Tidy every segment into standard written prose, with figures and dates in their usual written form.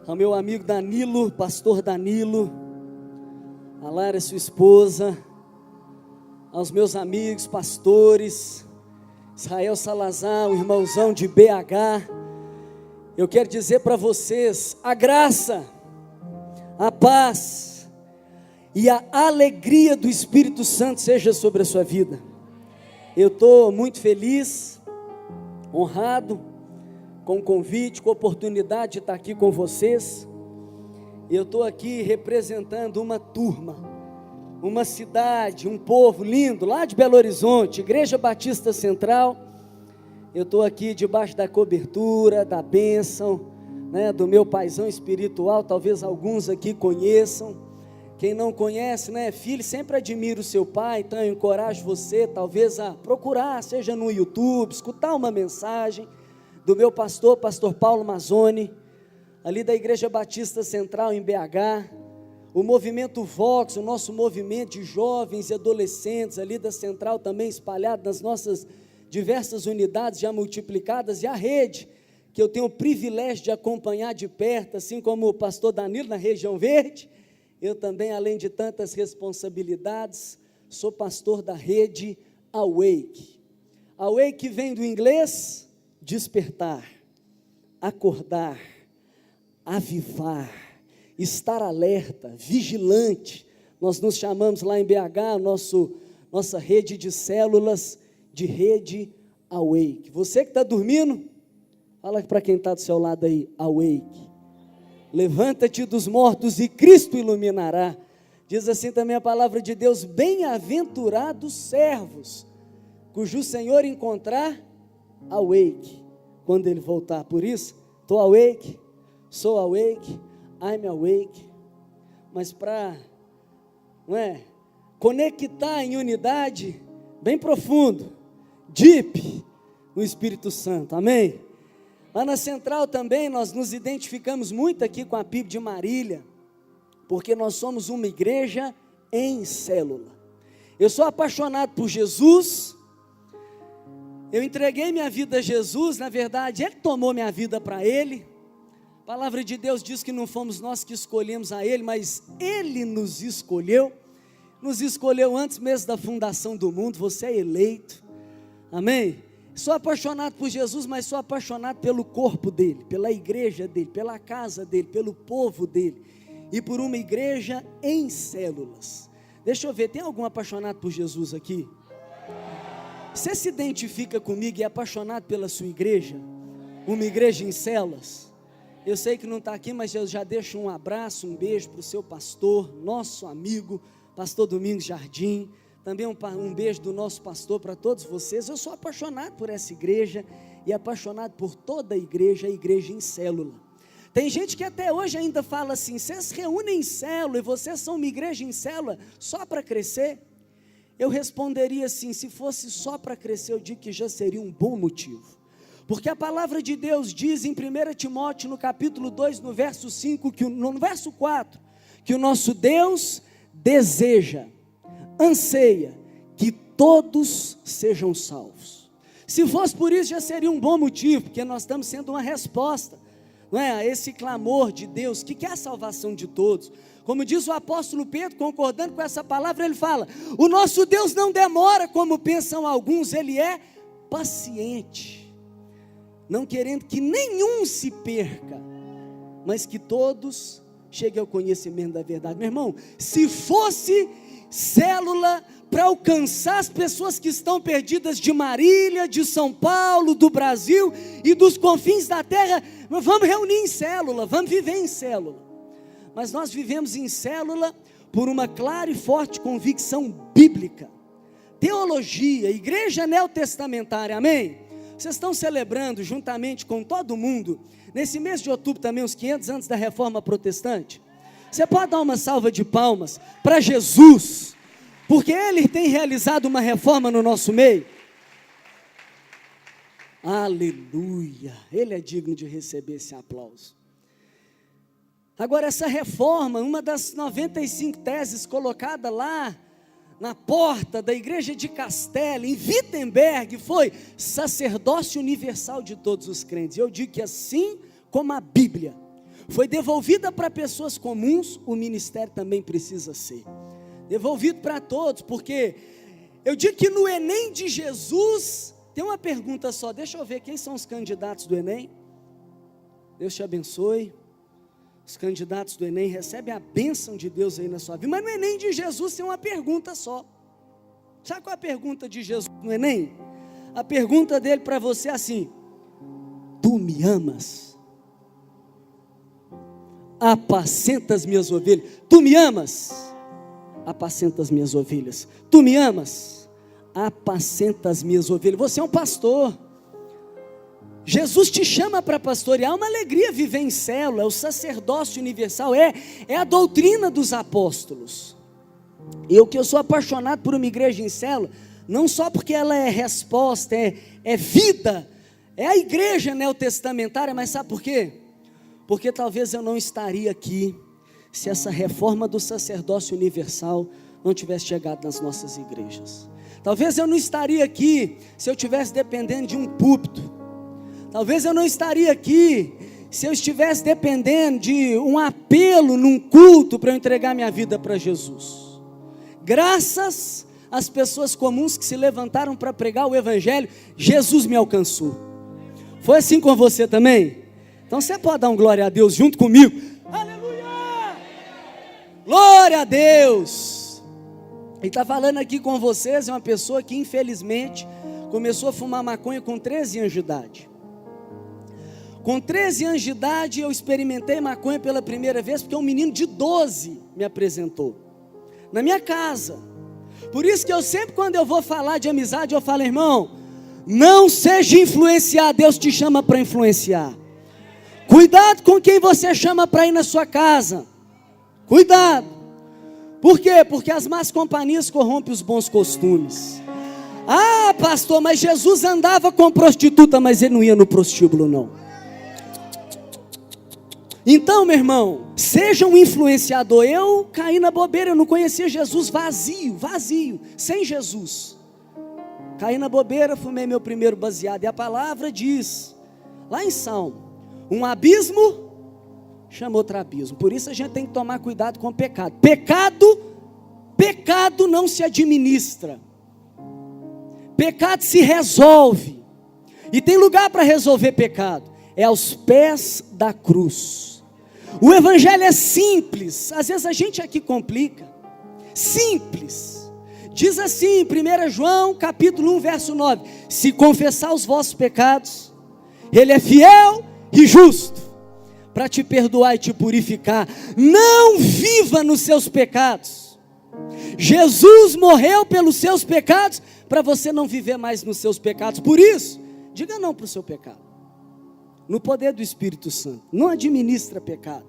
ao meu amigo Danilo, pastor Danilo, a Lara, sua esposa, aos meus amigos pastores, Israel Salazar, o irmãozão de BH, eu quero dizer para vocês, a graça, a paz e a alegria do Espírito Santo seja sobre a sua vida. Eu estou muito feliz, honrado com o convite, com a oportunidade de estar aqui com vocês. Eu estou aqui representando uma turma, uma cidade, um povo lindo, lá de Belo Horizonte, Igreja Batista Central. Eu estou aqui debaixo da cobertura, da bênção, do meu paizão espiritual, talvez alguns aqui conheçam. Quem não conhece, filho, sempre admira o seu pai, então eu encorajo você, talvez a procurar, seja no YouTube, escutar uma mensagem do meu pastor Paulo Mazzoni, ali da Igreja Batista Central em BH, o movimento Vox, o nosso movimento de jovens e adolescentes ali da Central também espalhado nas nossas diversas unidades já multiplicadas, e a rede, que eu tenho o privilégio de acompanhar de perto, assim como o pastor Danilo na região verde. Eu também, além de tantas responsabilidades, sou pastor da rede Awake. Awake vem do inglês despertar, acordar, avivar, estar alerta, vigilante. Nós nos chamamos lá em BH, nossa rede de células, de rede Awake. Você que está dormindo, fala para quem está do seu lado aí, Awake. Levanta-te dos mortos e Cristo iluminará. Diz assim também a palavra de Deus: bem-aventurados servos, cujo Senhor encontrar awake, quando Ele voltar. Por isso, estou awake, sou awake, I'm awake. Mas para, conectar em unidade, bem profundo, deep, no Espírito Santo, amém? Lá na Central também nós nos identificamos muito aqui com a PIB de Marília, porque nós somos uma igreja em célula. Eu sou apaixonado por Jesus, eu entreguei minha vida a Jesus, na verdade Ele tomou minha vida para Ele. A palavra de Deus diz que não fomos nós que escolhemos a Ele, mas Ele nos escolheu antes mesmo da fundação do mundo. Você é eleito, amém? Sou apaixonado por Jesus, mas sou apaixonado pelo corpo dele, pela igreja dele, pela casa dele, pelo povo dele, e por uma igreja em células. Deixa eu ver, tem algum apaixonado por Jesus aqui? Você se identifica comigo e é apaixonado pela sua igreja? Uma igreja em células? Eu sei que não está aqui, mas eu já deixo um abraço, um beijo para o seu pastor, nosso amigo, pastor Domingos Jardim. Também um beijo do nosso pastor para todos vocês. Eu sou apaixonado por essa igreja e apaixonado por toda a igreja em célula. Tem gente que até hoje ainda fala assim: vocês se reúnem em célula e vocês são uma igreja em célula só para crescer? Eu responderia assim: se fosse só para crescer, eu digo que já seria um bom motivo. Porque a palavra de Deus diz em 1 Timóteo, no capítulo 2, no verso 5, no verso 4, que o nosso Deus deseja, anseia que todos sejam salvos. Se fosse por isso, já seria um bom motivo, porque nós estamos sendo uma resposta, a esse clamor de Deus, que quer a salvação de todos. Como diz o apóstolo Pedro, concordando com essa palavra, ele fala: o nosso Deus não demora, como pensam alguns, Ele é paciente, não querendo que nenhum se perca, mas que todos cheguem ao conhecimento da verdade. Meu irmão, se fosse célula para alcançar as pessoas que estão perdidas de Marília, de São Paulo, do Brasil e dos confins da terra, vamos reunir em célula, vamos viver em célula. Mas nós vivemos em célula por uma clara e forte convicção bíblica, teologia, igreja neotestamentária, amém? Vocês estão celebrando juntamente com todo mundo, nesse mês de outubro também, os 500 anos da Reforma Protestante. Você pode dar uma salva de palmas para Jesus, porque Ele tem realizado uma reforma no nosso meio. Aleluia, Ele é digno de receber esse aplauso. Agora, essa reforma, uma das 95 teses colocada lá na porta da igreja de Castelo, em Wittenberg, foi sacerdócio universal de todos os crentes. Eu digo que assim como a Bíblia foi devolvida para pessoas comuns, o ministério também precisa ser devolvido para todos, porque eu digo que no Enem de Jesus, tem uma pergunta só, deixa eu ver quem são os candidatos do Enem. Deus te abençoe. Os candidatos do Enem recebem a bênção de Deus aí na sua vida, mas no Enem de Jesus tem uma pergunta só. Sabe qual é a pergunta de Jesus no Enem? A pergunta dele para você é assim: tu me amas? Apacenta as minhas ovelhas. Tu me amas? Apacenta as minhas ovelhas. Tu me amas? Apacenta as minhas ovelhas. Você é um pastor. Jesus te chama para pastorear. É uma alegria viver em célula. É o sacerdócio universal. É a doutrina dos apóstolos. Eu que eu sou apaixonado por uma igreja em célula, não só porque ela é resposta, é vida, é a igreja neotestamentária, mas sabe por quê? Porque talvez eu não estaria aqui se essa reforma do sacerdócio universal não tivesse chegado nas nossas igrejas. Talvez eu não estaria aqui se eu estivesse dependendo de um púlpito. Talvez eu não estaria aqui se eu estivesse dependendo de um apelo num culto para eu entregar minha vida para Jesus. Graças às pessoas comuns que se levantaram para pregar o evangelho, Jesus me alcançou. Foi assim com você também? Então você pode dar um glória a Deus junto comigo? Aleluia! Glória a Deus! Ele está falando aqui com vocês, é uma pessoa que infelizmente começou a fumar maconha com 13 anos de idade. Com 13 anos de idade eu experimentei maconha pela primeira vez, porque um menino de 12 me apresentou, na minha casa. Por isso que eu sempre, quando eu vou falar de amizade, eu falo: irmão, não seja influenciado, Deus te chama para influenciar. Cuidado com quem você chama para ir na sua casa. Cuidado. Por quê? Porque as más companhias corrompem os bons costumes. Ah, pastor, mas Jesus andava com prostituta, mas ele não ia no prostíbulo não. Então, meu irmão, seja um influenciador. Eu caí na bobeira, eu não conhecia Jesus, vazio, sem Jesus. Caí na bobeira, fumei meu primeiro baseado. E a palavra diz, lá em Salmo, um abismo chama outro abismo. Por isso a gente tem que tomar cuidado com o pecado. Pecado não se administra. Pecado se resolve. E tem lugar para resolver pecado. É aos pés da cruz. O evangelho é simples. Às vezes a gente aqui complica. Simples. Diz assim, 1 João capítulo 1, verso 9: se confessar os vossos pecados, Ele é fiel e justo para te perdoar e te purificar. Não viva nos seus pecados. Jesus morreu pelos seus pecados, para você não viver mais nos seus pecados. Por isso, diga não para o seu pecado. No poder do Espírito Santo. Não administra pecado.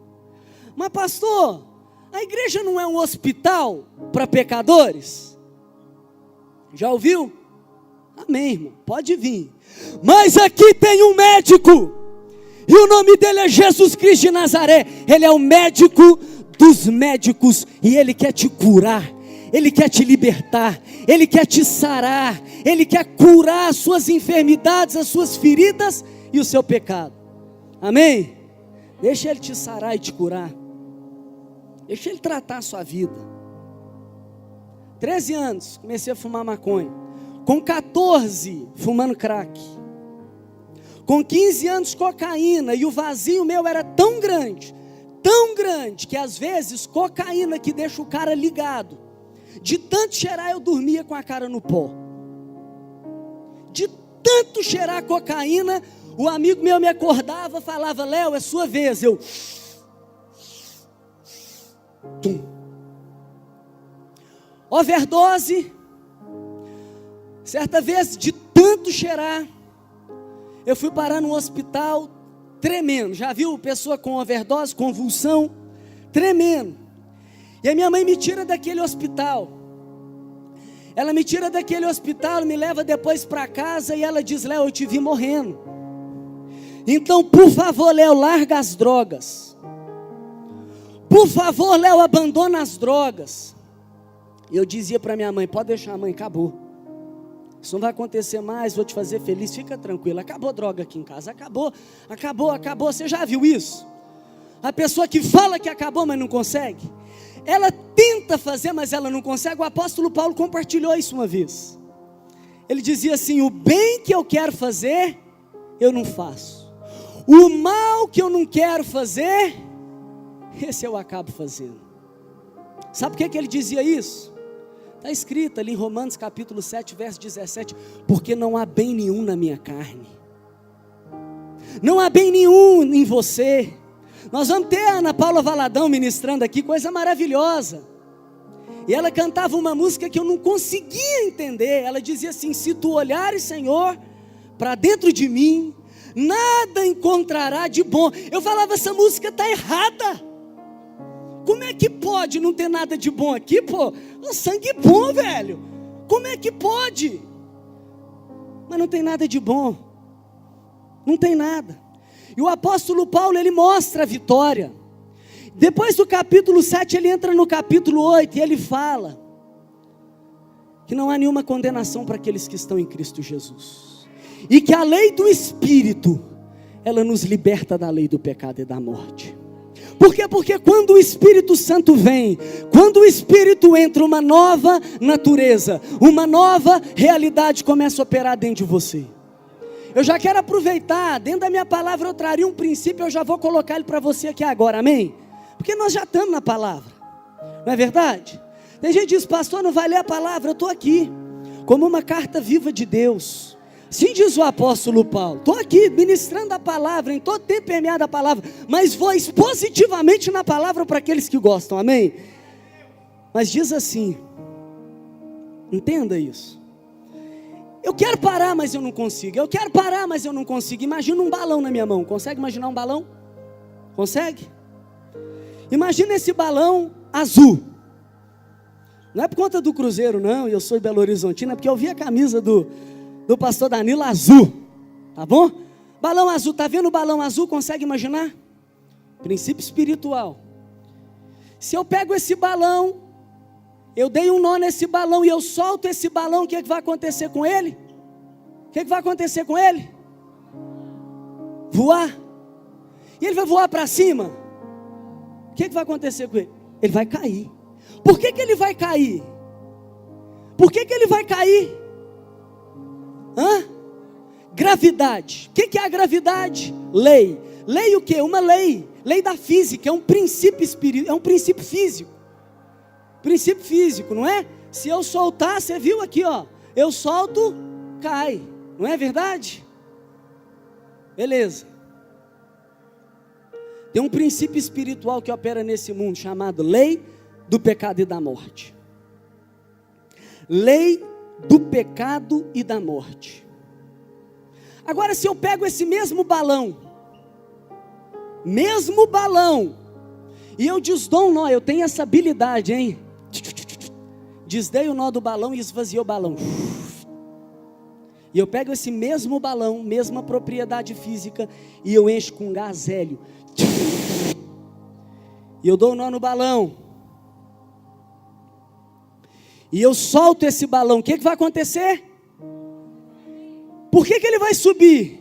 Mas pastor, a igreja não é um hospital para pecadores? Já ouviu? Amém, irmão, pode vir. Mas aqui tem um médico, e o nome dele é Jesus Cristo de Nazaré. Ele é o médico dos médicos, e Ele quer te curar, Ele quer te libertar, Ele quer te sarar, Ele quer curar as suas enfermidades, as suas feridas e o seu pecado. Amém? Deixa Ele te sarar e te curar. Deixa Ele tratar a sua vida. 13 anos, comecei a fumar maconha. Com 14, fumando crack. Com 15 anos, cocaína. E o vazio meu era tão grande, que às vezes cocaína que deixa o cara ligado. De tanto cheirar, eu dormia com a cara no pó. De tanto cheirar cocaína, o amigo meu me acordava, falava: Léo, é sua vez. Eu... Overdose. Certa vez, de tanto cheirar, eu fui parar num hospital tremendo. Já viu pessoa com overdose, convulsão? Tremendo. E a minha mãe me tira daquele hospital. Ela me tira daquele hospital, me leva depois para casa e ela diz: Léo, eu te vi morrendo. Então, por favor, Léo, larga as drogas. Por favor, Léo, abandona as drogas. E eu dizia para minha mãe: pode deixar, mãe, acabou. Isso não vai acontecer mais, vou te fazer feliz, fica tranquila. Acabou droga aqui em casa, acabou. Você já viu isso? A pessoa que fala que acabou, mas não consegue. Ela tenta fazer, mas ela não consegue. O apóstolo Paulo compartilhou isso uma vez. Ele dizia assim: o bem que eu quero fazer, eu não faço. O mal que eu não quero fazer, esse eu acabo fazendo. Sabe por que ele dizia isso? Está escrito ali em Romanos capítulo 7, verso 17. Porque não há bem nenhum na minha carne. Não há bem nenhum em você. Nós vamos ter a Ana Paula Valadão ministrando aqui, coisa maravilhosa. E ela cantava uma música que eu não conseguia entender. Ela dizia assim: se tu olhares, Senhor, para dentro de mim, nada encontrará de bom. Eu falava, essa música está errada. Como é que pode não ter nada de bom aqui, pô? Um sangue bom, velho. Como é que pode? Mas não tem nada de bom. Não tem nada. E o apóstolo Paulo, ele mostra a vitória. Depois do capítulo 7, ele entra no capítulo 8 e ele fala que não há nenhuma condenação para aqueles que estão em Cristo Jesus. E que a lei do Espírito, ela nos liberta da lei do pecado e da morte. Por quê? Porque quando o Espírito Santo vem, quando o Espírito entra, uma nova natureza, uma nova realidade começa a operar dentro de você. Eu já quero aproveitar, dentro da minha palavra eu traria um princípio, eu já vou colocar ele para você aqui agora, amém? Porque nós já estamos na palavra, não é verdade? Tem gente que diz: pastor, não vai ler a palavra. Eu estou aqui, como uma carta viva de Deus. Sim, diz o apóstolo Paulo, estou aqui ministrando a palavra, em todo tempo permeado a palavra, mas vou positivamente na palavra para aqueles que gostam, amém? Mas diz assim, entenda isso: eu quero parar, mas eu não consigo. Eu quero parar, mas eu não consigo. Imagina um balão na minha mão. Consegue imaginar um balão? Consegue? Imagina esse balão azul. Não é por conta do Cruzeiro, não. Eu sou de Belo Horizontino, é porque eu vi a camisa do pastor Danilo azul. Tá bom? Balão azul. Tá vendo o balão azul? Consegue imaginar? Princípio espiritual. Se eu pego esse balão, eu dei um nó nesse balão e eu solto esse balão, o que vai acontecer com ele? O que vai acontecer com ele? Voar. E ele vai voar para cima. O que vai acontecer com ele? Ele vai cair. Por que ele vai cair? Por que ele vai cair? Gravidade. O que é a gravidade? Lei. Lei o quê? Uma lei. Lei da física. É um princípio espiritual, é um princípio físico. Princípio físico, não é? Se eu soltar, você viu aqui, ó, eu solto, cai, não é verdade? Beleza. Tem um princípio espiritual que opera nesse mundo, chamado lei do pecado e da morte. Lei do pecado e da morte. Agora, se eu pego esse mesmo balão, e eu desdou um nó, eu tenho essa habilidade, hein? Desdei o nó do balão e esvaziei o balão. E eu pego esse mesmo balão, mesma propriedade física, e eu encho com gás hélio. E eu dou o nó no balão. E eu solto esse balão. O que vai acontecer? Por que ele vai subir?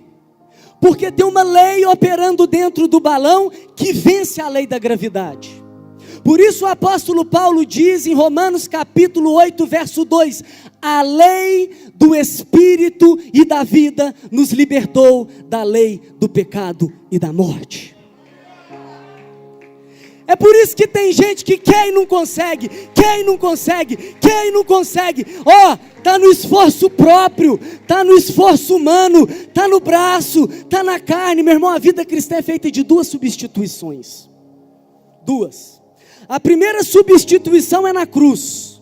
Porque tem uma lei operando dentro do balão que vence a lei da gravidade. Por isso o apóstolo Paulo diz em Romanos capítulo 8, verso 2: a lei do Espírito e da vida nos libertou da lei do pecado e da morte. É por isso que tem gente que quer e não consegue, quer e não consegue, quer e não consegue. Está no esforço próprio, está no esforço humano, está no braço, está na carne. Meu irmão, a vida cristã é feita de duas substituições. Duas. A primeira substituição é na cruz.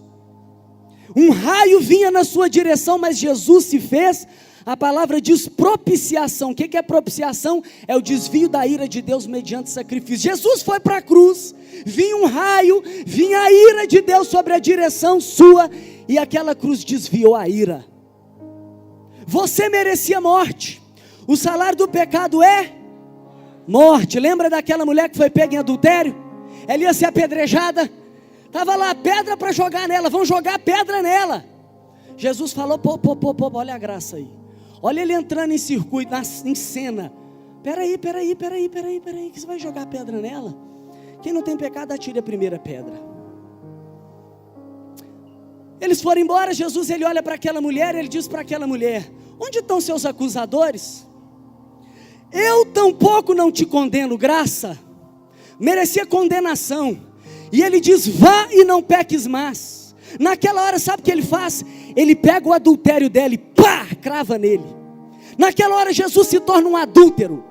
Um raio vinha na sua direção, mas Jesus se fez, a palavra diz propiciação. O que é propiciação? É o desvio da ira de Deus mediante sacrifício. Jesus foi para a cruz, vinha um raio, vinha a ira de Deus sobre a direção sua, e aquela cruz desviou a ira. Você merecia morte. O salário do pecado é morte. Lembra daquela mulher que foi pega em adultério? Ela ia ser apedrejada, estava lá a pedra para jogar nela, vão jogar pedra nela. Jesus falou: olha a graça aí, olha ele entrando em circuito, em cena, Peraí, que você vai jogar pedra nela? Quem não tem pecado, atire a primeira pedra. Eles foram embora, Jesus ele olha para aquela mulher, ele diz para aquela mulher: onde estão seus acusadores? Eu tampouco não te condeno, graça, merecia condenação. E ele diz: vá e não peques mais. Naquela hora, sabe o que ele faz? Ele pega o adultério dela e pá, crava nele. Naquela hora Jesus se torna um adúltero.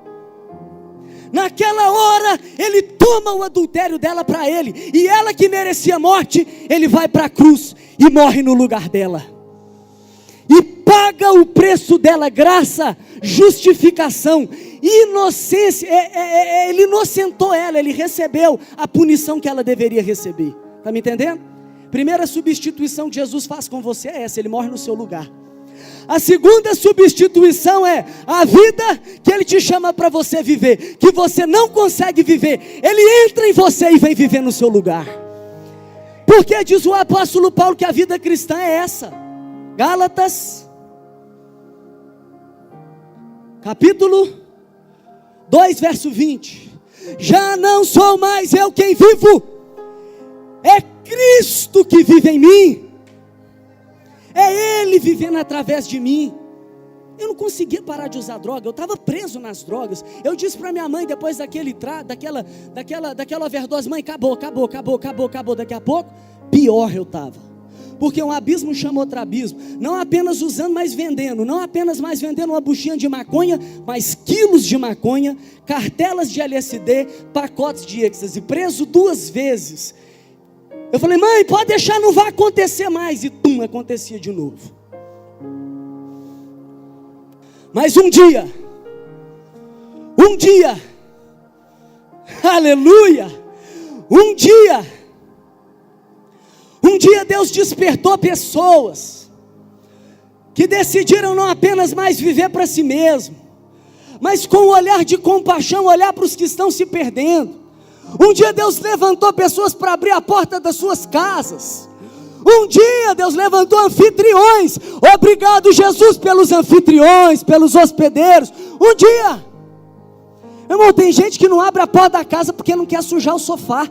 Naquela hora ele toma o adultério dela para ele, e ela que merecia morte, ele vai para a cruz e morre no lugar dela, e paga o preço dela, graça, justificação, inocência. Ele inocentou ela, ele recebeu a punição que ela deveria receber. Está me entendendo? Primeira substituição que Jesus faz com você é essa: ele morre no seu lugar. A segunda substituição é a vida que ele te chama para você viver, que você não consegue viver, ele entra em você e vem viver no seu lugar. Porque diz o apóstolo Paulo que a vida cristã é essa. Gálatas, capítulo 2, verso 20. Já não sou mais eu quem vivo, é Cristo que vive em mim. É Ele vivendo através de mim. Eu não conseguia parar de usar droga, eu estava preso nas drogas. Eu disse para minha mãe, depois daquela overdose: mãe, acabou. Daqui a pouco, pior eu estava. Porque um abismo chama outro abismo. Não apenas usando, mas vendendo. Não apenas mais vendendo uma buchinha de maconha, mas quilos de maconha, cartelas de LSD, pacotes de êxtase. Preso 2 vezes. Eu falei: mãe, pode deixar, não vai acontecer mais. E acontecia de novo. Mas um dia, aleluia, um dia Deus despertou pessoas que decidiram não apenas mais viver para si mesmo, mas com um olhar de compaixão, olhar para os que estão se perdendo. Um dia Deus levantou pessoas para abrir a porta das suas casas. Um dia Deus levantou anfitriões. Obrigado, Jesus, pelos anfitriões, pelos hospedeiros. Um dia, irmão, tem gente que não abre a porta da casa porque não quer sujar o sofá.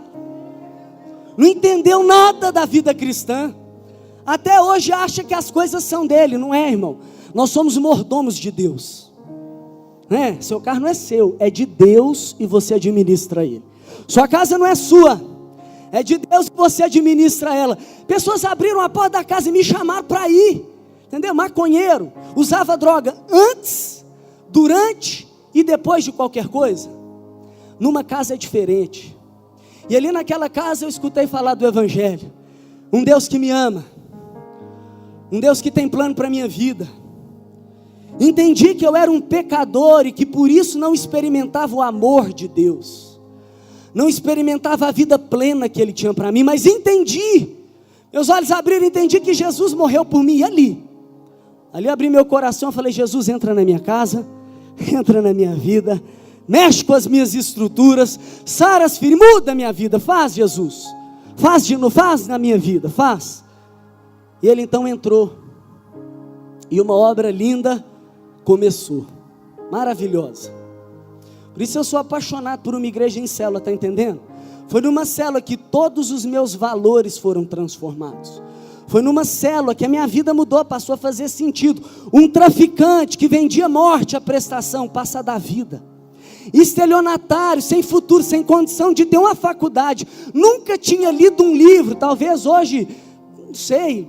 Não entendeu nada da vida cristã. Até hoje acha que as coisas são dele. Não é, irmão. Nós somos mordomos de Deus. Seu carro não é seu, é de Deus e você administra ele. Sua casa não é sua, é de Deus que você administra ela. Pessoas abriram a porta da casa e me chamaram para ir, entendeu? Maconheiro, usava droga antes, durante e depois de qualquer coisa. Numa casa é diferente. E ali naquela casa eu escutei falar do Evangelho. Um Deus que me ama, um Deus que tem plano para a minha vida. Entendi que eu era um pecador e que por isso não experimentava o amor de Deus, não experimentava a vida plena que Ele tinha para mim. Mas entendi, meus olhos abriram, entendi que Jesus morreu por mim. E ali abri meu coração, falei: Jesus, entra na minha casa, entra na minha vida, mexe com as minhas estruturas, sara as feridas, muda a minha vida, faz, Jesus, faz de novo, faz na minha vida, faz. E Ele então entrou, e uma obra linda começou, maravilhosa. Por isso eu sou apaixonado por uma igreja em célula, está entendendo? Foi numa célula que todos os meus valores foram transformados. Foi numa célula que a minha vida mudou, passou a fazer sentido. Um traficante que vendia morte à prestação, passa a dar vida. Estelionatário, sem futuro, sem condição de ter uma faculdade, nunca tinha lido um livro, talvez hoje, não sei,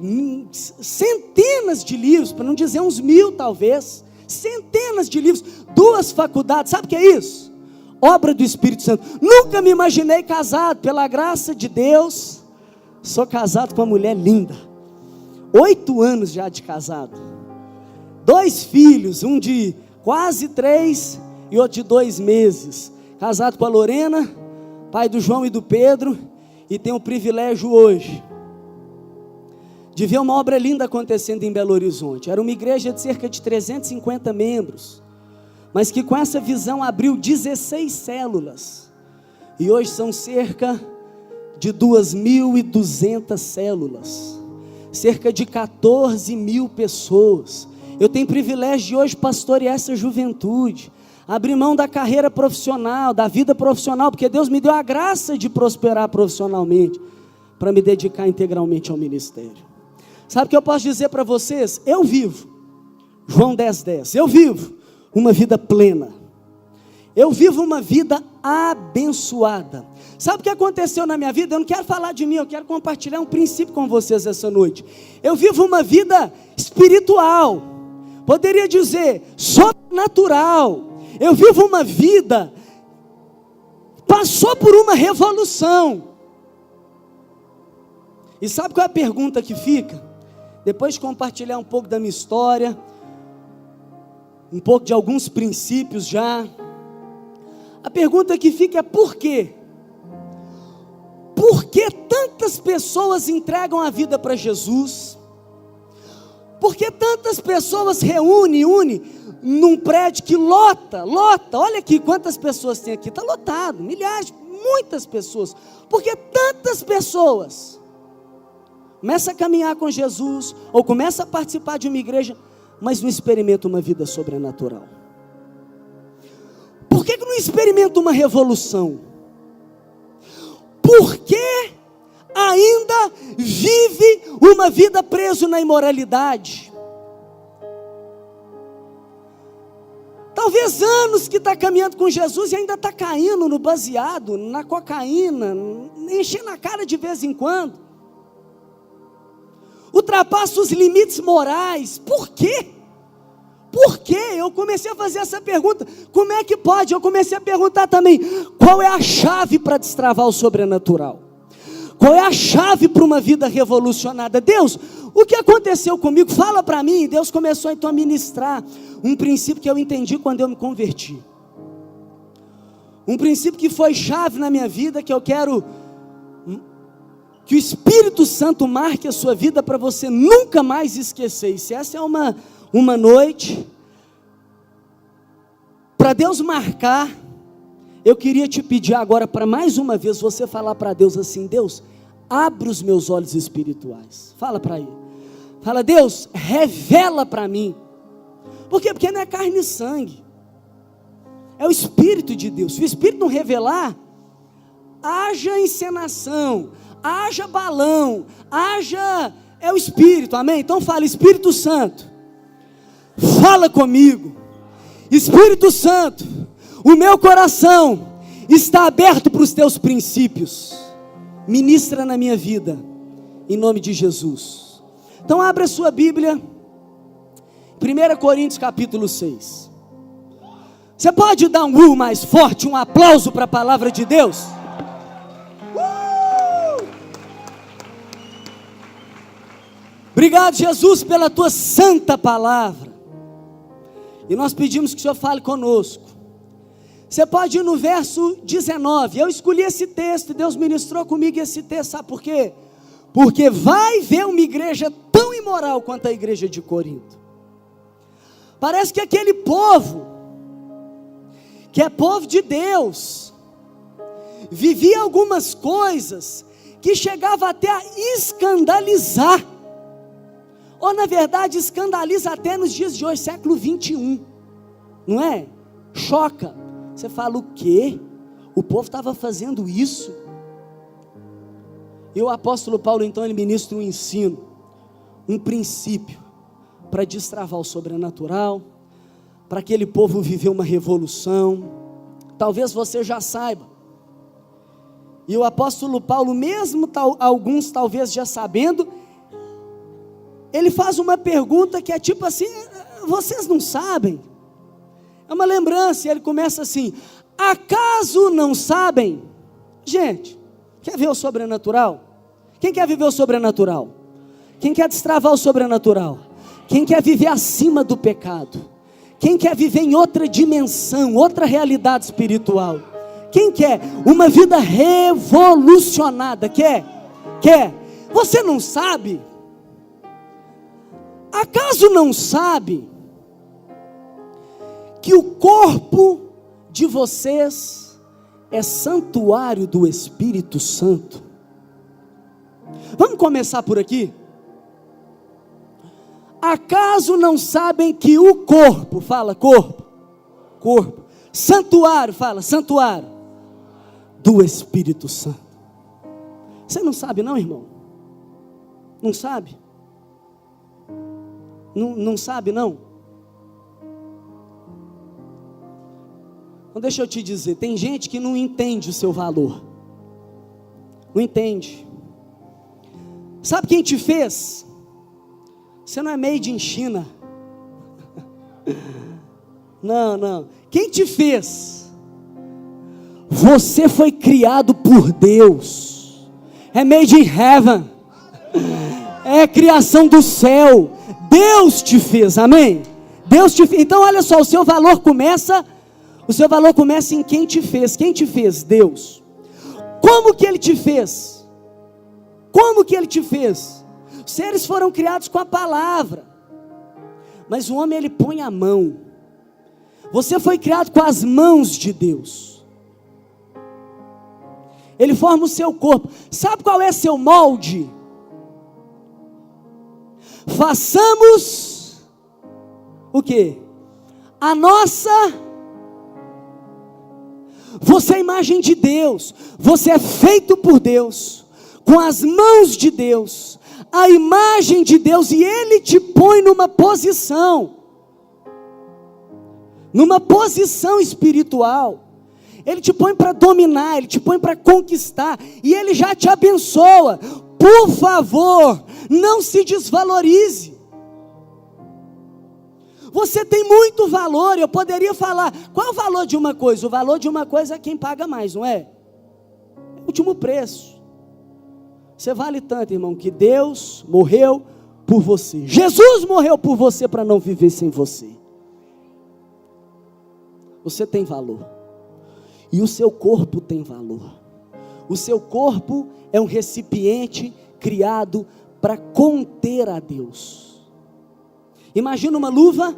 centenas de livros, para não dizer uns 1000 talvez, centenas de livros, 2 faculdades, sabe o que é isso? Obra do Espírito Santo. Nunca me imaginei casado, pela graça de Deus, sou casado com uma mulher linda, 8 anos já de casado, 2 filhos, um de quase 3 e outro de 2 meses, casado com a Lorena, pai do João e do Pedro, e tenho o privilégio hoje de ver uma obra linda acontecendo em Belo Horizonte. Era uma igreja de cerca de 350 membros, mas que com essa visão abriu 16 células, e hoje são cerca de 2.200 células, cerca de 14 mil pessoas. Eu tenho o privilégio de hoje pastorear essa juventude. abrir mão da carreira profissional, da vida profissional, porque Deus me deu a graça de prosperar profissionalmente, para me dedicar integralmente ao ministério. Sabe o que eu posso dizer para vocês? Eu vivo, João 10:10, eu vivo uma vida plena, eu vivo uma vida abençoada. Sabe o que aconteceu na minha vida? Eu não quero falar de mim, eu quero compartilhar um princípio com vocês essa noite. Eu vivo uma vida espiritual, poderia dizer, sobrenatural. Eu vivo uma vida, passou por uma revolução. E sabe qual é a pergunta que fica? Depois de compartilhar um pouco da minha história, um pouco de alguns princípios já, a pergunta que fica é por quê? Por que tantas pessoas entregam a vida para Jesus? Por que tantas pessoas unem num prédio que lota, olha aqui quantas pessoas tem aqui, está lotado, milhares, muitas pessoas. Por que tantas pessoas começa a caminhar com Jesus, ou começa a participar de uma igreja, mas não experimenta uma vida sobrenatural? Por que não experimenta uma revolução? Por que ainda vive uma vida preso na imoralidade? Talvez anos que está caminhando com Jesus e ainda está caindo no baseado, na cocaína, enchendo a cara de vez em quando. Ultrapassa os limites morais. Por quê? Por quê? Eu comecei a fazer essa pergunta. Como é que pode? Eu comecei a perguntar também, qual é a chave para destravar o sobrenatural? Qual é a chave para uma vida revolucionada? Deus, o que aconteceu comigo? Fala para mim. Deus começou então a ministrar um princípio que eu entendi quando eu me converti. Um princípio que foi chave na minha vida, que eu quero que o Espírito Santo marque a sua vida para você nunca mais esquecer. E se essa é uma noite para Deus marcar, eu queria te pedir agora para mais uma vez você falar para Deus assim: Deus, abre os meus olhos espirituais. Fala para ele. Fala: Deus, revela para mim. Por quê? Porque não é carne e sangue, é o Espírito de Deus. Se o Espírito não revelar, haja encenação, haja balão, é o Espírito, amém? Então fala: Espírito Santo, fala comigo. Espírito Santo, o meu coração está aberto para os teus princípios, ministra na minha vida, em nome de Jesus. Então abra a sua Bíblia, 1 Coríntios capítulo 6. Você pode dar um mais forte, um aplauso para a palavra de Deus? Obrigado, Jesus, pela tua santa palavra. E nós pedimos que o Senhor fale conosco. Você pode ir no verso 19. Eu escolhi esse texto e Deus ministrou comigo esse texto. Sabe por quê? Porque vai ver uma igreja tão imoral quanto a igreja de Corinto. Parece que aquele povo, que é povo de Deus, vivia algumas coisas que chegava até a escandalizar. Ou na verdade escandaliza até nos dias de hoje, século 21, não é? Choca, você fala: o quê? O povo estava fazendo isso? E o apóstolo Paulo então ele ministra um ensino, um princípio, para destravar o sobrenatural, para aquele povo viver uma revolução. Talvez você já saiba, e o apóstolo Paulo, mesmo alguns talvez já sabendo, ele faz uma pergunta que é tipo assim: vocês não sabem? É uma lembrança, e ele começa assim: acaso não sabem? Gente, quer ver o sobrenatural? Quem quer viver o sobrenatural? Quem quer destravar o sobrenatural? Quem quer viver acima do pecado? Quem quer viver em outra dimensão, outra realidade espiritual? Quem quer uma vida revolucionada? Quer? Você não sabe? Acaso não sabe que o corpo de vocês é santuário do Espírito Santo? Vamos começar por aqui? Acaso não sabem que o corpo, fala corpo, santuário, fala, santuário do Espírito Santo. Você não sabe não, irmão? Não sabe? Não sabe não? Então deixa eu te dizer, tem gente que não entende o seu valor. Não entende. Sabe quem te fez? Você não é made in China. Não. Quem te fez? Você foi criado por Deus. É made in heaven. É criação do céu. Deus te fez, amém? Deus te fez. Então olha só, o seu valor começa em quem te fez. Quem te fez? Deus. Como que Ele te fez? Como que Ele te fez? Os seres foram criados com a palavra, mas o homem ele põe a mão. Você foi criado com as mãos de Deus. Ele forma o seu corpo. Sabe qual é seu molde? Façamos o quê? A nossa. Você é a imagem de Deus. Você é feito por Deus, com as mãos de Deus, a imagem de Deus, e Ele te põe numa posição espiritual. Ele te põe para dominar, Ele te põe para conquistar, e Ele já te abençoa. Por favor, não se desvalorize. Você tem muito valor. Eu poderia falar, qual é o valor de uma coisa? O valor de uma coisa é quem paga mais, não é? É o último preço. Você vale tanto, irmão, que Deus morreu por você. Jesus morreu por você para não viver sem você. Você tem valor. E o seu corpo tem valor. O seu corpo é um recipiente criado para conter a Deus. Imagina uma luva.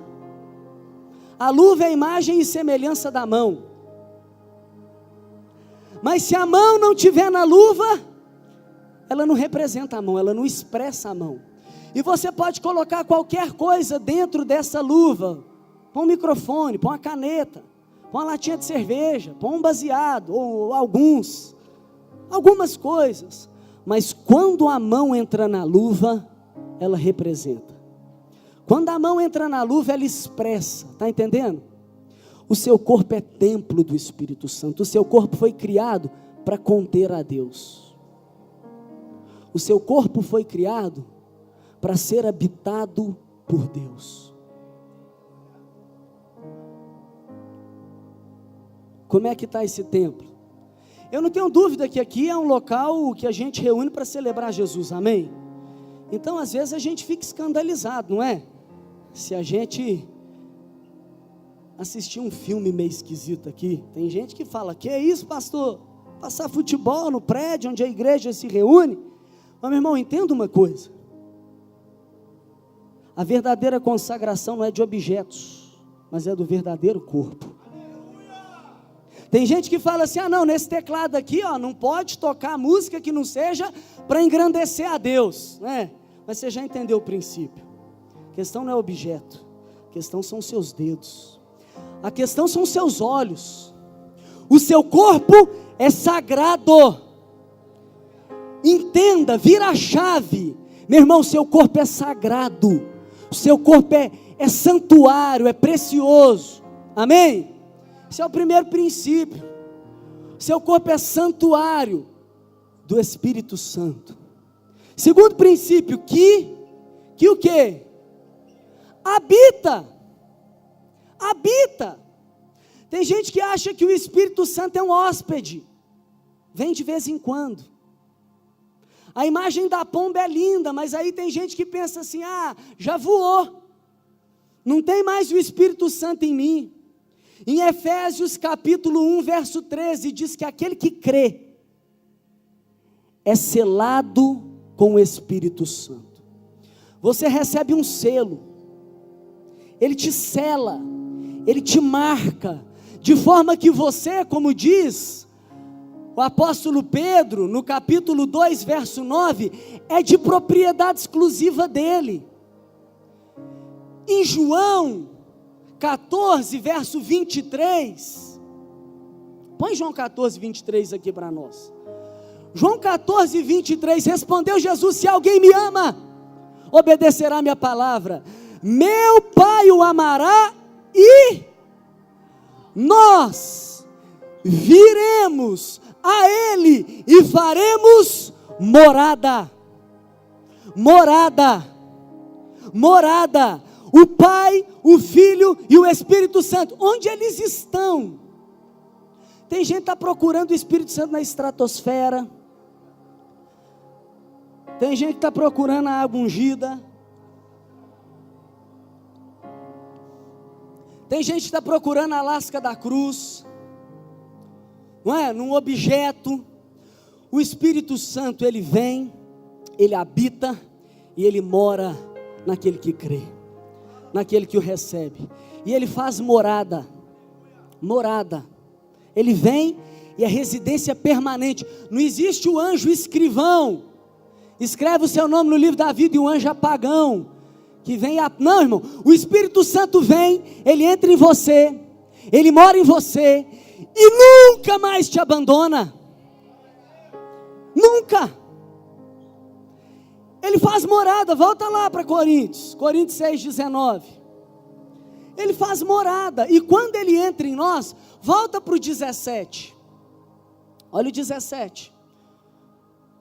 A luva é a imagem e semelhança da mão. Mas se a mão não tiver na luva, ela não representa a mão, ela não expressa a mão. E você pode colocar qualquer coisa dentro dessa luva. Põe um microfone, põe uma caneta, põe uma latinha de cerveja, põe um baseado, ou algumas coisas. Mas quando a mão entra na luva, ela representa. Quando a mão entra na luva, ela expressa, está entendendo? O seu corpo é templo do Espírito Santo. O seu corpo foi criado para conter a Deus. O seu corpo foi criado para ser habitado por Deus. Como é que está esse templo? Eu não tenho dúvida que aqui é um local que a gente reúne para celebrar Jesus, amém? Então às vezes a gente fica escandalizado, não é? Se a gente assistir um filme meio esquisito aqui, tem gente que fala, que é isso, pastor? Passar futebol no prédio onde a igreja se reúne? Mas meu irmão, entenda uma coisa, a verdadeira consagração não é de objetos, mas é do verdadeiro corpo. Tem gente que fala assim, não, nesse teclado aqui, não pode tocar música que não seja para engrandecer a Deus, né? Mas você já entendeu o princípio. A questão não é objeto, a questão são os seus dedos, a questão são os seus olhos. O seu corpo é sagrado. Entenda, vira a chave. Meu irmão, o seu corpo é sagrado, o seu corpo é santuário, é precioso, amém? Esse é o primeiro princípio. Seu corpo é santuário do Espírito Santo. Segundo princípio, que o quê? Habita. Tem gente que acha que o Espírito Santo é um hóspede, vem de vez em quando. A imagem da pomba é linda, mas aí tem gente que pensa assim, já voou, não tem mais o Espírito Santo em mim. Em Efésios capítulo 1, verso 13, diz que aquele que crê é selado com o Espírito Santo. Você recebe um selo, ele te sela, ele te marca, de forma que você, como diz o apóstolo Pedro, no capítulo 2, verso 9, é de propriedade exclusiva dele. Em João 14, verso 23. Põe João 14, 23 aqui para nós. João 14, 23, respondeu Jesus: se alguém me ama, obedecerá a minha palavra. Meu Pai o amará e nós viremos a Ele e faremos morada. Morada. Morada. O Pai, o Filho e o Espírito Santo. Onde eles estão? Tem gente que está procurando o Espírito Santo na estratosfera. Tem gente que está procurando a água ungida. Tem gente que está procurando a lasca da cruz. Não é? Num objeto. O Espírito Santo, ele vem, ele habita e ele mora naquele que crê, naquele que o recebe. E ele faz morada. Morada. Ele vem e é residência permanente. Não existe o anjo escrivão. Escreve o seu nome no livro da vida e o anjo apagão. Que vem não, irmão. O Espírito Santo vem, ele entra em você, ele mora em você e nunca mais te abandona. Nunca. Ele faz morada. Volta lá para Coríntios 6:19. Ele faz morada. E quando ele entra em nós, volta para o 17. Olha o 17.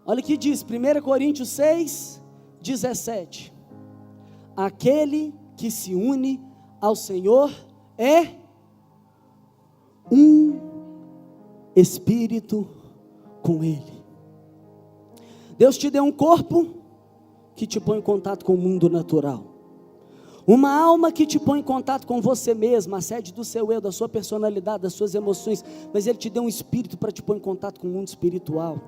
Olha o que diz, 1 Coríntios 6:17. Aquele que se une ao Senhor é um espírito com Ele. Deus te deu um corpo que te põe em contato com o mundo natural. Uma alma que te põe em contato com você mesmo, a sede do seu eu, da sua personalidade, das suas emoções. Mas Ele te deu um espírito para te pôr em contato com o mundo espiritual.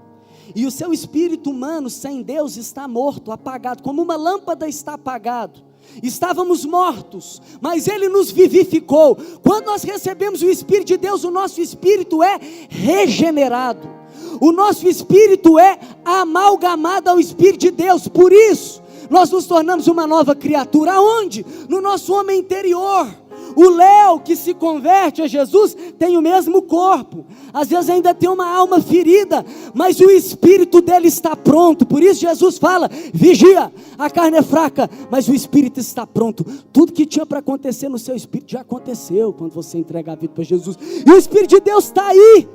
E o seu espírito humano sem Deus está morto, apagado, como uma lâmpada está apagado. Estávamos mortos, mas Ele nos vivificou. Quando nós recebemos o Espírito de Deus, o nosso espírito é regenerado. O nosso espírito é amalgamado ao Espírito de Deus. Por isso, nós nos tornamos uma nova criatura. Aonde? No nosso homem interior. O Léo que se converte a Jesus tem o mesmo corpo, às vezes ainda tem uma alma ferida, mas o espírito dele está pronto. Por isso Jesus fala: vigia, a carne é fraca, mas o espírito está pronto. Tudo que tinha para acontecer no seu espírito já aconteceu quando você entrega a vida para Jesus. E o Espírito de Deus está aí,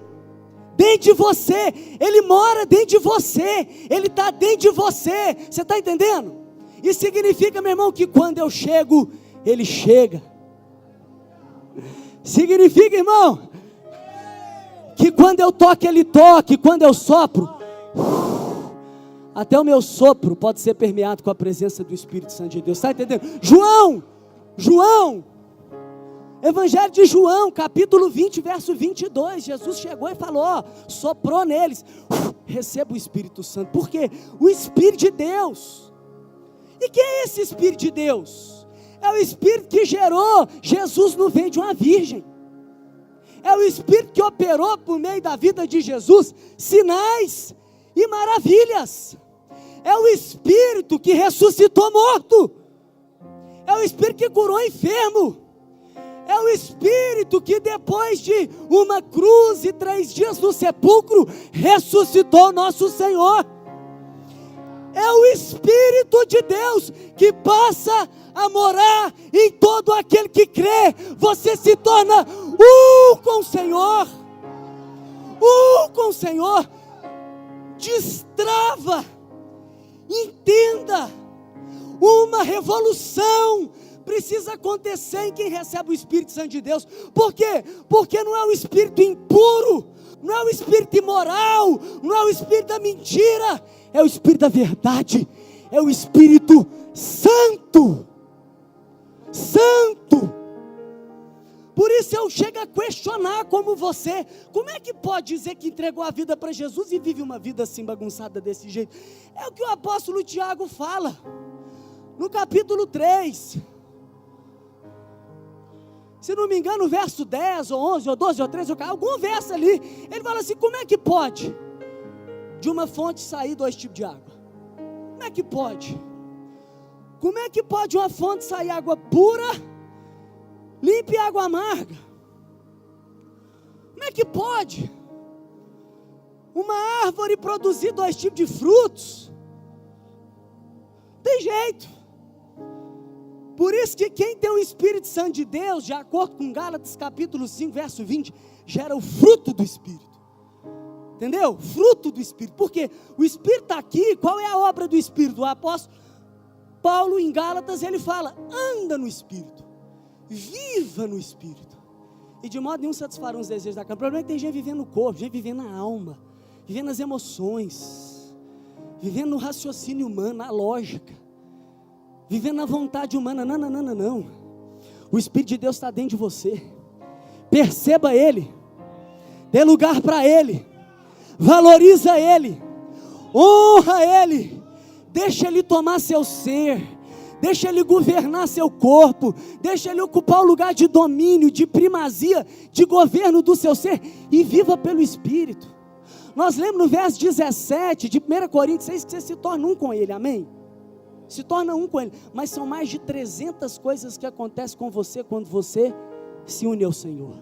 dentro de você. Ele mora dentro de você, Ele está dentro de você. Você está entendendo? Isso significa, meu irmão, que quando eu chego, Ele chega. Significa, irmão, que quando eu toco, Ele toca. E quando eu sopro, até o meu sopro pode ser permeado com a presença do Espírito Santo de Deus. Está entendendo? João, Evangelho de João, capítulo 20, verso 22, Jesus chegou e falou, soprou neles, receba o Espírito Santo. Por quê? O Espírito de Deus. E quem é esse Espírito de Deus? É o Espírito que gerou Jesus no ventre de uma virgem. É o Espírito que operou por meio da vida de Jesus sinais e maravilhas. É o Espírito que ressuscitou morto. É o Espírito que curou enfermo. É o Espírito que depois de uma cruz e 3 dias no sepulcro, ressuscitou nosso Senhor. É o Espírito de Deus que passa a morar em todo aquele que crê. Você se torna com o Senhor. Com o Senhor. Destrava. Entenda. Uma revolução precisa acontecer em quem recebe o Espírito Santo de Deus. Por quê? Porque não é o espírito impuro, não é o espírito imoral, não é o espírito da mentira, é o espírito da verdade, é o Espírito Santo. Santo. Por isso eu chego a questionar como você, como é que pode dizer que entregou a vida para Jesus e vive uma vida assim bagunçada desse jeito? É o que o apóstolo Tiago fala, no capítulo 3, se não me engano, verso 10, ou 11, ou 12, ou 13, algum verso ali, ele fala assim, como é que pode de uma fonte sair 2 tipos de água? Como é que pode? Como é que pode uma fonte sair água pura limpe água amarga. Como é que pode uma árvore produzir 2 tipos de frutos? Tem jeito. Por isso que quem tem o Espírito Santo de Deus, de acordo com Gálatas capítulo 5, verso 20, gera o fruto do Espírito. Entendeu? Fruto do Espírito. Porque o Espírito está aqui. Qual é a obra do Espírito? O apóstolo Paulo em Gálatas, ele fala: anda no Espírito, viva no Espírito, e de modo nenhum satisfarão os desejos da carne. O problema é que tem gente vivendo no corpo, gente vivendo na alma, vivendo nas emoções, vivendo no raciocínio humano, na lógica, vivendo na vontade humana. Não. O Espírito de Deus está dentro de você. Perceba Ele, dê lugar para Ele, valoriza Ele, honra Ele, deixa Ele tomar seu ser, deixa Ele governar seu corpo, deixa Ele ocupar o lugar de domínio, de primazia, de governo do seu ser, e viva pelo Espírito. Nós lemos no verso 17 de 1 Coríntios 6, que você se torna um com Ele, amém? Se torna um com Ele, mas são mais de 300 coisas que acontecem com você quando você se une ao Senhor.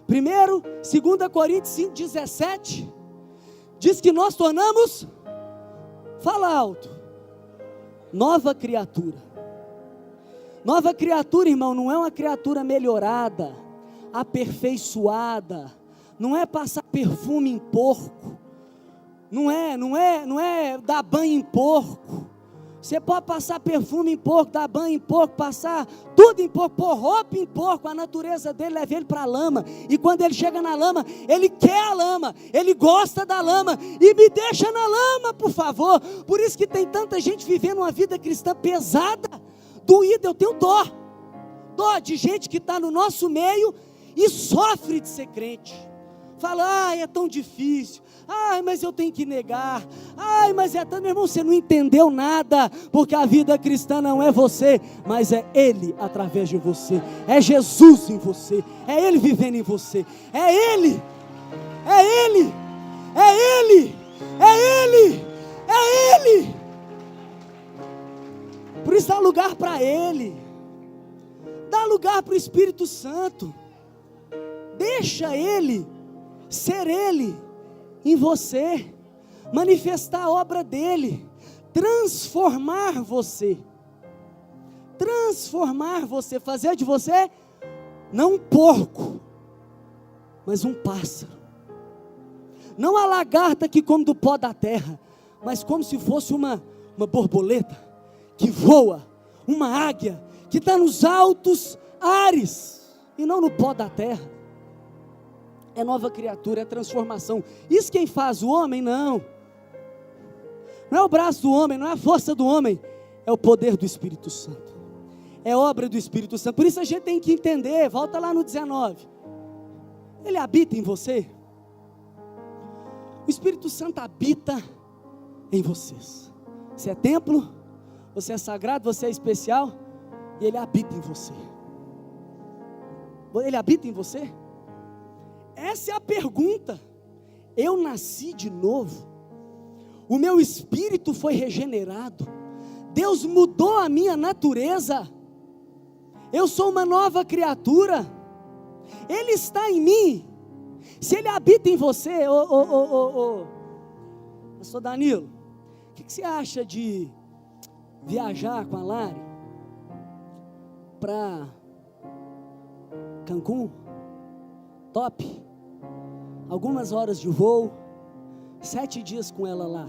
Primeiro, 2 Coríntios 5, 17, diz que nós tornamos, fala alto, nova criatura. Nova criatura, irmão, não é uma criatura melhorada, aperfeiçoada, não é passar perfume em porco, não é dar banho em porco. Você pode passar perfume em porco, dar banho em porco, passar tudo em porco, pôr roupa em porco, a natureza dele leva ele para a lama, e quando ele chega na lama, ele quer a lama, ele gosta da lama, e me deixa na lama, por favor. Por isso que tem tanta gente vivendo uma vida cristã pesada, doída. Eu tenho dó de gente que está no nosso meio e sofre de ser crente. Fala: ai, é tão difícil, ai, mas eu tenho que negar, ai, mas é tanto. Meu irmão, você não entendeu nada, porque a vida cristã não é você, mas é Ele através de você, é Jesus em você, é Ele vivendo em você, é Ele, é Ele, é Ele, é Ele, é Ele. Por isso dá lugar para Ele, dá lugar para o Espírito Santo, deixa Ele ser Ele em você, manifestar a obra dEle, transformar você, fazer de você, não um porco, mas um pássaro, não a lagarta que come do pó da terra, mas como se fosse uma borboleta, que voa, uma águia, que está nos altos ares, e não no pó da terra. É nova criatura, é transformação. Isso quem faz o homem? Não é o braço do homem, não é a força do homem, é o poder do Espírito Santo, é obra do Espírito Santo. Por isso a gente tem que entender, volta lá no 19, Ele habita em você, o Espírito Santo habita em vocês. Você é templo, você é sagrado, você é especial, e Ele habita em você. Ele habita em você? Essa é a pergunta. Eu nasci de novo, o meu espírito foi regenerado, Deus mudou a minha natureza, eu sou uma nova criatura, Ele está em mim. Se Ele habita em você, pastor Danilo, o que você acha de viajar com a Lari para Cancún? Top, algumas horas de voo, 7 dias com ela lá.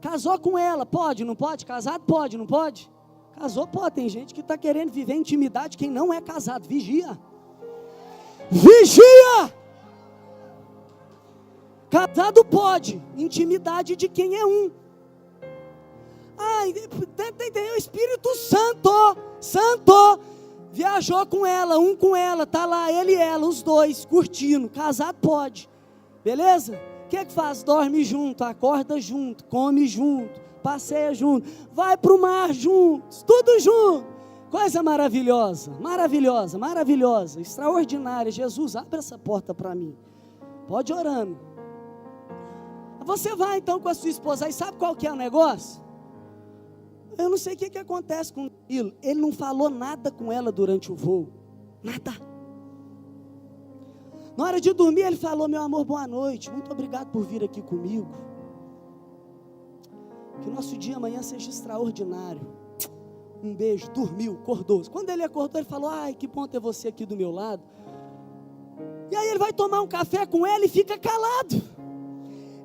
Casou com ela, pode, não pode? Casado pode, não pode? Casou pode, tem gente que está querendo viver intimidade, quem não é casado, vigia, casado pode, intimidade de quem é um. Ai, o Espírito Santo, viajou com ela, com ela, está lá, ele e ela, os dois, curtindo. Casado pode, beleza? O que faz? Dorme junto, acorda junto, come junto, passeia junto, vai para o mar juntos, tudo junto. Coisa maravilhosa, extraordinária. Jesus, abre essa porta para mim, pode ir orando. Você vai então com a sua esposa, aí sabe qual que é o negócio? Eu não sei o que acontece com ele. Ele não falou nada com ela durante o voo. Nada. Na hora de dormir ele falou: meu amor, boa noite, muito obrigado por vir aqui comigo. Que o nosso dia amanhã seja extraordinário. Um beijo. Dormiu, acordou. Quando ele acordou ele falou: ai, que bom ter você aqui do meu lado. E aí ele vai tomar um café com ela e fica calado.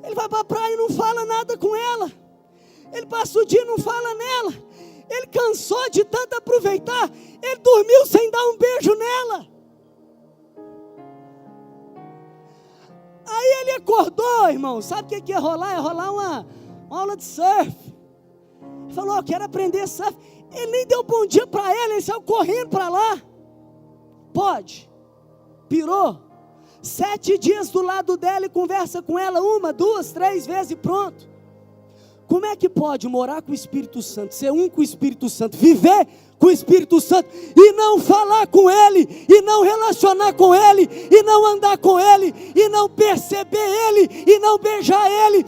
Ele vai para a praia e não fala nada com ela. Ele passa o dia e não fala nela. Ele cansou de tanto aproveitar. Ele dormiu sem dar um beijo nela. Aí ele acordou, irmão. Sabe o que ia rolar? Ia rolar uma aula de surf. Ele falou: eu quero aprender surf. Ele nem deu bom dia para ela. Ele saiu correndo para lá. Pode. Pirou. 7 dias do lado dela e conversa com ela 1, 2, 3 vezes e pronto. Como é que pode morar com o Espírito Santo, ser um com o Espírito Santo, viver com o Espírito Santo e não falar com Ele, e não relacionar com Ele, e não andar com Ele, e não perceber Ele, e não beijar Ele,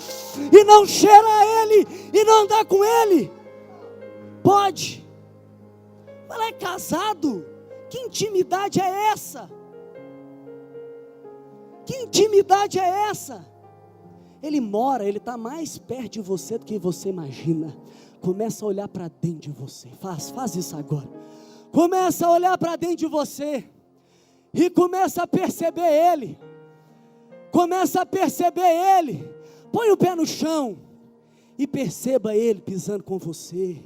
e não cheirar Ele, e não andar com Ele? Pode. Ela é casado. Que intimidade é essa? Que intimidade é essa? Ele mora, ele está mais perto de você do que você imagina. Começa a olhar para dentro de você. Faz isso agora. Começa a olhar para dentro de você e começa a perceber Ele. Começa a perceber Ele. Põe o pé no chão e perceba Ele pisando com você.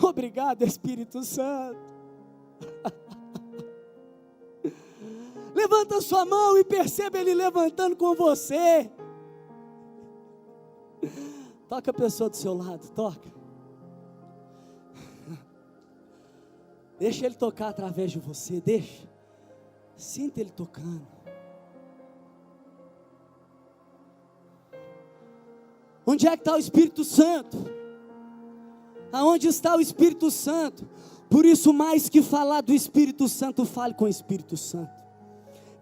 Obrigado, Espírito Santo. Levanta sua mão e perceba Ele levantando com você. Toca a pessoa do seu lado, toca. Deixa Ele tocar através de você, deixa. Sinta Ele tocando. Onde é que está o Espírito Santo? Aonde está o Espírito Santo? Por isso, mais que falar do Espírito Santo, fale com o Espírito Santo.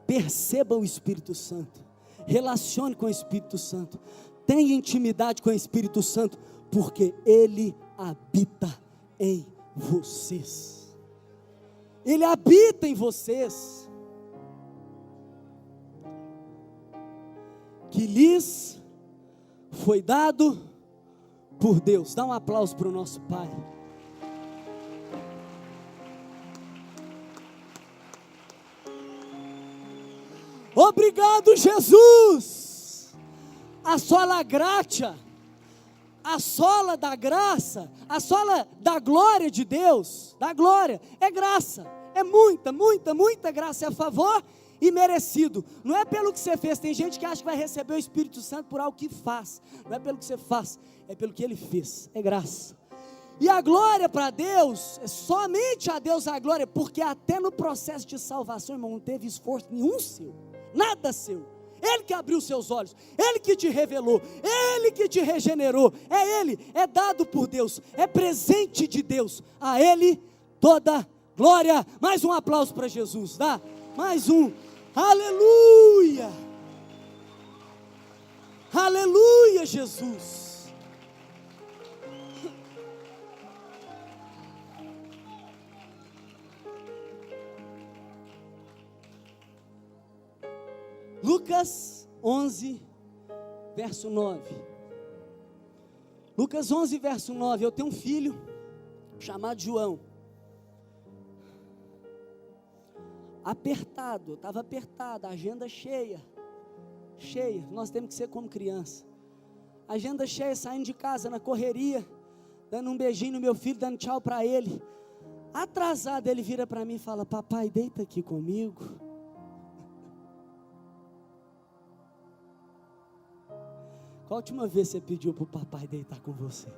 Perceba o Espírito Santo, relacione com o Espírito Santo, tenha intimidade com o Espírito Santo, porque Ele habita em vocês. Ele habita em vocês. Que lhes foi dado por Deus. Dá um aplauso para o nosso Pai. Obrigado, Jesus. A sola gratia, a sola da graça, a sola da glória de Deus, da glória, é graça, é muita graça, é a favor e merecido. Não é pelo que você fez. Tem gente que acha que vai receber o Espírito Santo por algo que faz. Não é pelo que você faz, é pelo que Ele fez, é graça. E a glória para Deus, somente a Deus a glória, porque até no processo de salvação, irmão, não teve esforço nenhum seu, nada seu. Ele que abriu seus olhos, Ele que te revelou, Ele que te regenerou, é Ele, é dado por Deus, é presente de Deus, a Ele toda glória. Mais um aplauso para Jesus, dá? Mais um, aleluia, aleluia, Jesus. Lucas 11, verso 9. Lucas 11, verso 9. Eu tenho um filho chamado João. Apertado, estava apertado, agenda cheia. Nós temos que ser como criança. Agenda cheia, saindo de casa na correria, dando um beijinho no meu filho, dando tchau para ele. Atrasado, ele vira para mim e fala: papai, deita aqui comigo. Qual a última vez você pediu para o papai deitar com você?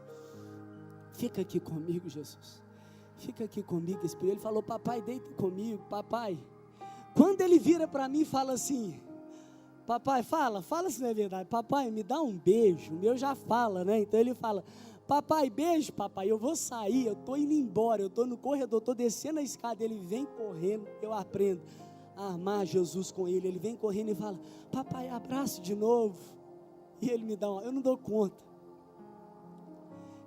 Fica aqui comigo, Jesus. Fica aqui comigo, Espírito. Ele falou: papai, deita comigo, papai. Quando ele vira para mim e fala assim: papai, fala se não é verdade. Papai, me dá um beijo. O meu já fala, né? Então ele fala: papai, beijo, papai. Eu vou sair, eu estou indo embora. Eu estou no corredor, estou descendo a escada. Ele vem correndo, eu aprendo a amar Jesus com ele. Ele vem correndo e fala: papai, abraço de novo. E ele me dá eu não dou conta.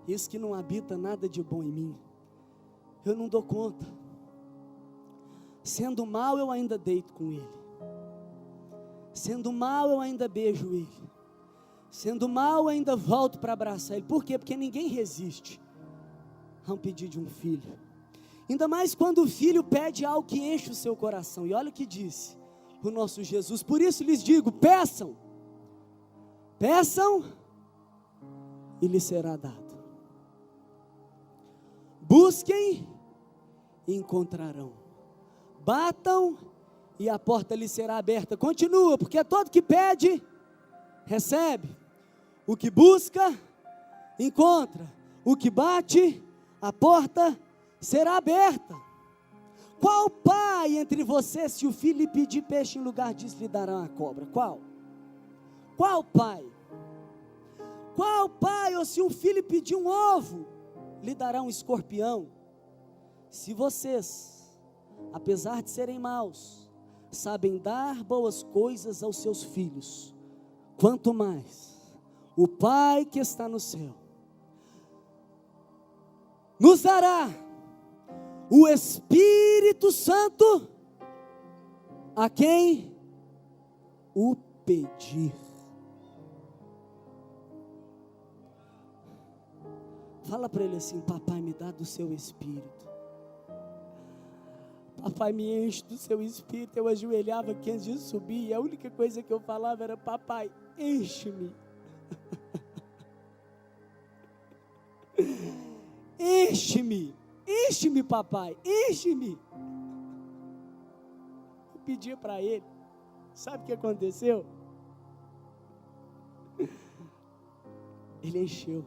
Isso que não habita nada de bom em mim. Eu não dou conta. Sendo mal, eu ainda deito com ele. Sendo mal, eu ainda beijo ele. Sendo mal, eu ainda volto para abraçar ele. Por quê? Porque ninguém resiste a um pedido de um filho. Ainda mais quando o filho pede algo que enche o seu coração. E olha o que disse o nosso Jesus: por isso lhes digo, peçam, peçam e lhes será dado. Busquem e encontrarão. Batam e a porta lhes será aberta. Continua, porque todo que pede, recebe. O que busca, encontra. O que bate, a porta será aberta. Qual pai entre vocês, se o filho lhe pedir peixe em lugar disso, lhe dará uma cobra? Qual? Qual pai? Qual pai, ou se um filho pedir um ovo, lhe dará um escorpião? Se vocês, apesar de serem maus, sabem dar boas coisas aos seus filhos, quanto mais o Pai que está no céu nos dará o Espírito Santo a quem o pedir. Fala para ele assim: papai, me dá do seu Espírito. Papai, me enche do seu Espírito. Eu ajoelhava aqui antes de subir, e a única coisa que eu falava era: papai, enche-me. Enche-me, enche-me, papai, enche-me. Eu pedia para ele. Sabe o que aconteceu? Ele encheu.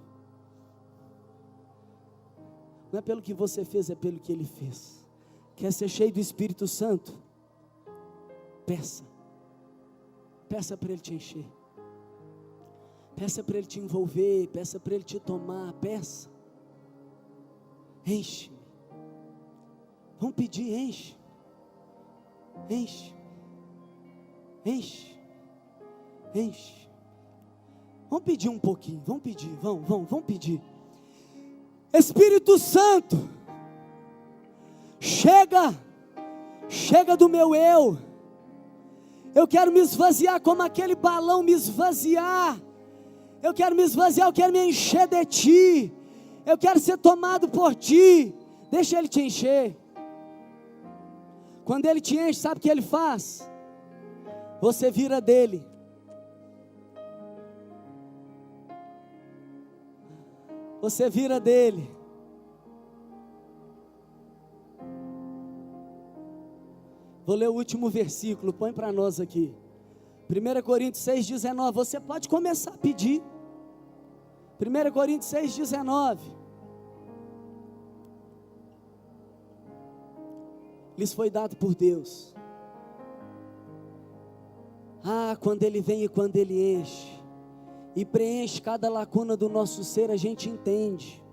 Não é pelo que você fez, é pelo que ele fez. Quer ser cheio do Espírito Santo? Peça. Peça para ele te encher. Peça para ele te envolver. Peça para ele te tomar. Peça. Enche-me. Vamos pedir, enche. Enche. Enche. Enche. Vamos pedir um pouquinho. Vamos pedir. Vamos pedir. Espírito Santo, chega do meu eu quero me esvaziar como aquele balão me esvaziar, eu quero me esvaziar, eu quero me encher de ti, eu quero ser tomado por ti. Deixa ele te encher. Quando ele te enche, sabe o que ele faz? Você vira dele. Você vira dele. Vou ler o último versículo, põe para nós aqui. 1 Coríntios 6,19. Você pode começar a pedir. 1 Coríntios 6,19. Lhes foi dado por Deus. Quando Ele vem e quando Ele enche e preenche cada lacuna do nosso ser, a gente entende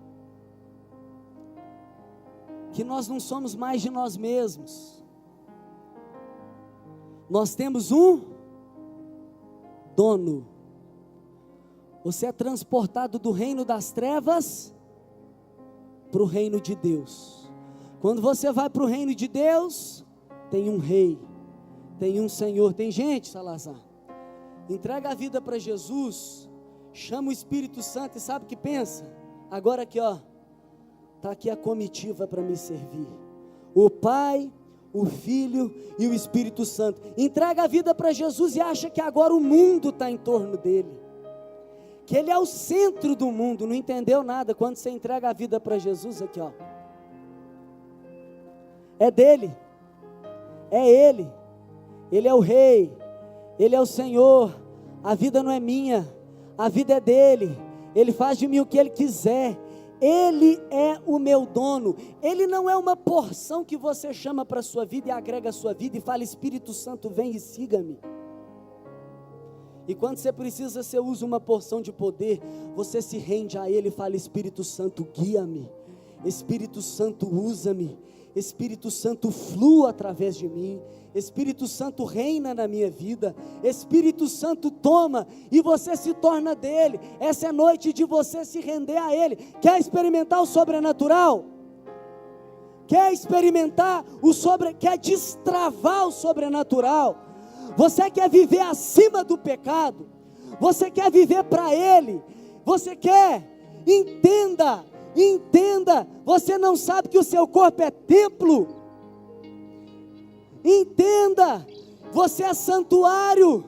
que nós não somos mais de nós mesmos. Nós temos um dono. Você é transportado do reino das trevas para o reino de Deus. Quando você vai para o reino de Deus, tem um rei, tem um Senhor. Tem gente, Salazar, entrega a vida para Jesus, chama o Espírito Santo e sabe o que pensa? Agora aqui, está aqui a comitiva para me servir. O Pai, o Filho e o Espírito Santo. Entrega a vida para Jesus e acha que agora o mundo está em torno dele, que ele é o centro do mundo. Não entendeu nada. Quando você entrega a vida para Jesus, aqui é dele, é ele, ele é o rei, ele é o Senhor. A vida não é minha, a vida é dele. Ele faz de mim o que ele quiser. Ele é o meu dono. Ele não é uma porção que você chama para a sua vida e agrega a sua vida e fala: Espírito Santo, vem e siga-me. E quando você precisa, você usa uma porção de poder, você se rende a Ele e fala: Espírito Santo, guia-me. Espírito Santo, usa-me. Espírito Santo flua através de mim, Espírito Santo reina na minha vida, Espírito Santo toma e você se torna dele. Essa é a noite de você se render a ele. Quer experimentar o sobrenatural? Quer experimentar quer destravar o sobrenatural? Você quer viver acima do pecado? Você quer viver para ele? Você quer? Entenda, você não sabe que o seu corpo é templo? Entenda, você é santuário,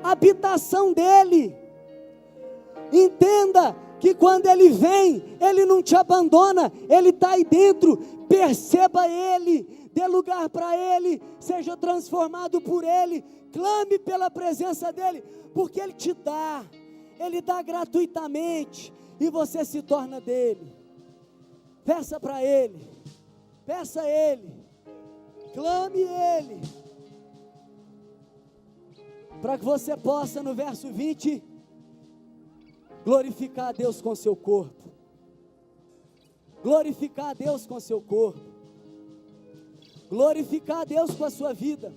habitação dele. Entenda que quando ele vem, ele não te abandona, ele está aí dentro. Perceba ele, dê lugar para ele, seja transformado por ele, clame pela presença dele, porque ele te dá, ele dá gratuitamente, e você se torna dele. Peça para ele, peça a ele, clame ele, para que você possa, no verso 20, glorificar a Deus com seu corpo, glorificar a Deus com seu corpo, glorificar a Deus com a sua vida.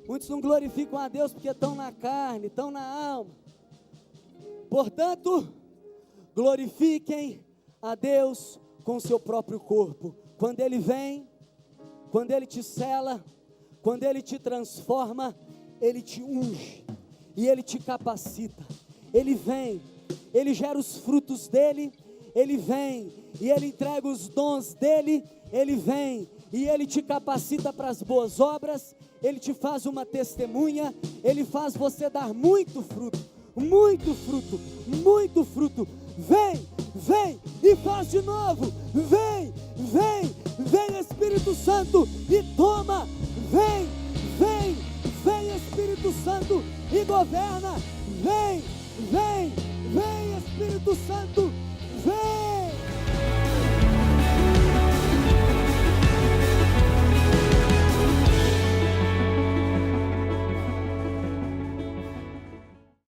Muitos não glorificam a Deus porque estão na carne, estão na alma. Portanto, glorifiquem a Deus com o seu próprio corpo. Quando ele vem, quando ele te sela, quando ele te transforma, ele te unge e ele te capacita. Ele vem, ele gera os frutos dele, ele vem e ele entrega os dons dele, ele vem e ele te capacita para as boas obras, ele te faz uma testemunha, ele faz você dar muito fruto, muito fruto, muito fruto. Vem e faz de novo, vem Espírito Santo e toma, vem Espírito Santo e governa, vem Espírito Santo